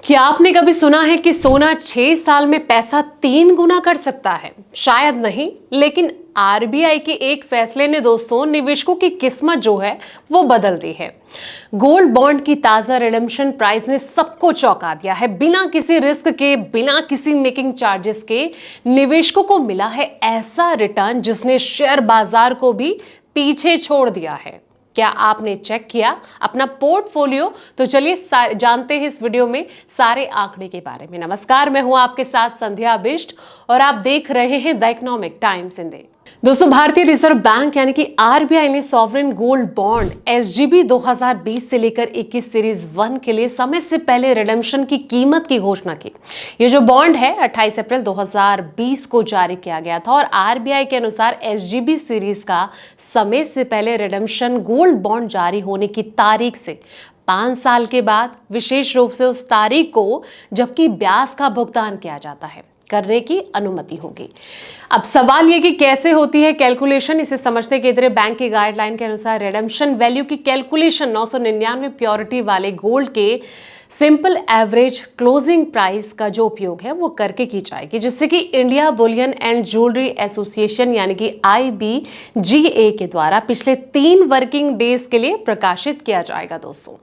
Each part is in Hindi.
क्या आपने कभी सुना है कि सोना 6 साल में पैसा 3 गुना कर सकता है? शायद नहीं, लेकिन आरबीआई के एक फैसले ने दोस्तों निवेशकों की किस्मत जो है वो बदल दी है। गोल्ड बॉन्ड की ताजा रिडेम्पशन प्राइस ने सबको चौंका दिया है। बिना किसी रिस्क के, बिना किसी मेकिंग चार्जेस के निवेशकों को मिला है ऐसा रिटर्न जिसने शेयर बाजार को भी पीछे छोड़ दिया है। क्या आपने चेक किया अपना पोर्टफोलियो? तो चलिए जानते हैं इस वीडियो में सारे आंकड़े के बारे में। नमस्कार, मैं हूं आपके साथ संध्या बिष्ट और आप देख रहे हैं द इकोनॉमिक टाइम्स हिंदी। दोस्तों, भारतीय रिजर्व बैंक यानी कि आरबीआई ने सॉवरेन गोल्ड बॉन्ड एसजीबी 2020 से लेकर 21 सीरीज 1 के लिए समय से पहले रिडेम्पशन की कीमत की घोषणा की। ये जो बॉन्ड है 28 अप्रैल 2020 को जारी किया गया था और आरबीआई के अनुसार एसजीबी सीरीज का समय से पहले रिडेम्पशन गोल्ड बॉन्ड जारी होने की तारीख से 5 साल के बाद, विशेष रूप से उस तारीख को जबकि ब्याज का भुगतान किया जाता है, करने की अनुमति होगी। अब सवाल ये कि कैसे होती है कैलकुलेशन, इसे समझने के लिए बैंक की गाइडलाइन के अनुसार रिडेम्पशन वैल्यू की कैलकुलेशन 999 प्योरिटी वाले गोल्ड के सिंपल एवरेज क्लोजिंग प्राइस का जो उपयोग है वो करके की जाएगी, जिससे कि India Boolean and jewellery association यानी कि IBGA के द्वारा पिछले 3 वर्किंग डेज के लिए प्रकाशित किया जाएगा। दोस्तों,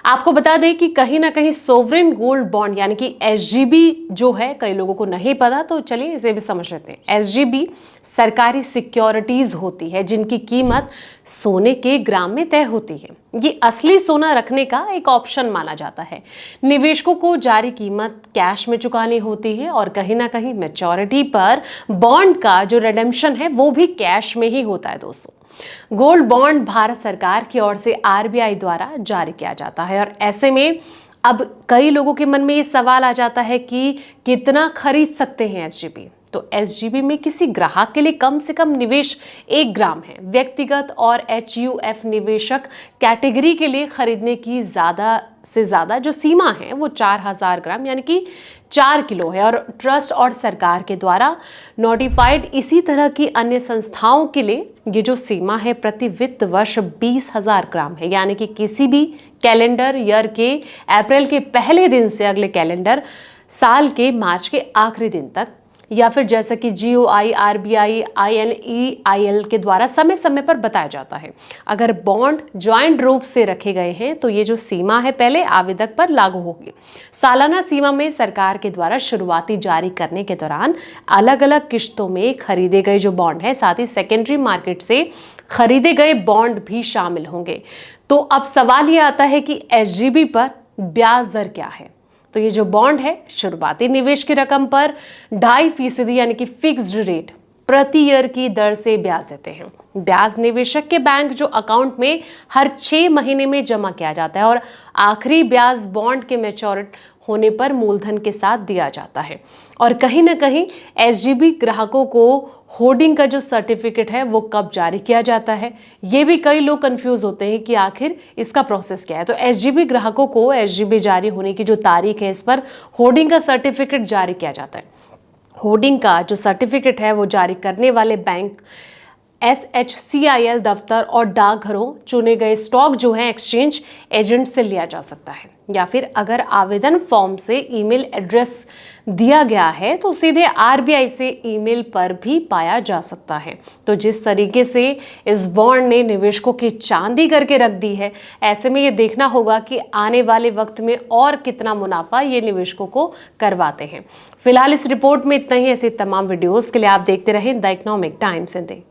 आपको बता दें कि कहीं ना कहीं सोवरेन गोल्ड बॉन्ड यानी कि एसजीबी जो है, कई लोगों को नहीं पता, तो चलिए इसे भी समझ लेते हैं। एसजीबी सरकारी सिक्योरिटीज होती है जिनकी कीमत सोने के ग्राम में तय होती है। ये असली सोना रखने का एक ऑप्शन माना जाता है। निवेशकों को जारी कीमत कैश में चुकानी होती है और कहीं ना कहीं मैच्योरिटी पर बॉन्ड का जो रिडेम्पशन है वो भी कैश में ही होता है। दोस्तों, गोल्ड बॉन्ड भारत सरकार की ओर से आरबीआई द्वारा जारी किया जाता है और ऐसे में अब कई लोगों के मन में ये सवाल आ जाता है कि कितना खरीद सकते हैं एसजीबी। तो एसजीबी में किसी ग्राहक के लिए कम से कम निवेश 1 ग्राम है। व्यक्तिगत और एचयूएफ निवेशक कैटेगरी के लिए खरीदने की ज्यादा से ज्यादा जो सीमा है वो 4000 ग्राम यानी कि 4 किलो है और ट्रस्ट और सरकार के द्वारा नोटिफाइड इसी तरह की अन्य संस्थाओं के लिए ये जो सीमा है प्रति वित्त वर्ष 20,000 ग्राम है, यानी कि किसी भी कैलेंडर ईयर के अप्रैल के पहले दिन से अगले कैलेंडर साल के मार्च के आखिरी दिन तक, या फिर जैसा कि जीओआई, आरबीआई, INEIL के द्वारा समय समय पर बताया जाता है। अगर बॉन्ड ज्वाइंट रूप से रखे गए हैं तो ये जो सीमा है पहले आवेदक पर लागू होगी। सालाना सीमा में सरकार के द्वारा शुरुआती जारी करने के दौरान अलग अलग किश्तों में खरीदे गए जो बॉन्ड है, साथ ही सेकेंडरी मार्केट से खरीदे गए बॉन्ड भी शामिल होंगे। तो अब सवाल ये आता है कि एसजीबी पर ब्याज दर क्या है? तो ये जो बॉन्ड है शुरुआती निवेश की रकम पर 2.5% यानी कि फिक्स्ड रेट प्रति ईयर की दर से ब्याज देते हैं। ब्याज निवेशक के बैंक जो अकाउंट में हर 6 महीने में जमा किया जाता है और आखिरी ब्याज बॉन्ड के मैच्योर होने पर मूलधन के साथ दिया जाता है। और कहीं ना कहीं एसजीबी ग्राहकों को होर्डिंग का जो सर्टिफिकेट है वो कब जारी किया जाता है, ये भी कई लोग कंफ्यूज होते हैं कि आखिर इसका प्रोसेस क्या है। तो एसजीबी ग्राहकों को एसजीबी जारी होने की जो तारीख है इस पर होर्डिंग का सर्टिफिकेट जारी किया जाता है। होर्डिंग का जो सर्टिफिकेट है वो जारी करने वाले बैंक, SHCIL दफ्तर और डाकघरों, चुने गए स्टॉक जो है एक्सचेंज एजेंट से लिया जा सकता है, या फिर अगर आवेदन फॉर्म से ईमेल एड्रेस दिया गया है तो सीधे आरबीआई से ईमेल पर भी पाया जा सकता है। तो जिस तरीके से इस बॉन्ड ने निवेशकों की चांदी करके रख दी है, ऐसे में ये देखना होगा कि आने वाले वक्त में और कितना मुनाफा ये निवेशकों को करवाते हैं। फिलहाल इस रिपोर्ट में इतना ही। ऐसे तमाम वीडियोस के लिए आप देखते रहें द इकोनॉमिक टाइम्स हिंदी।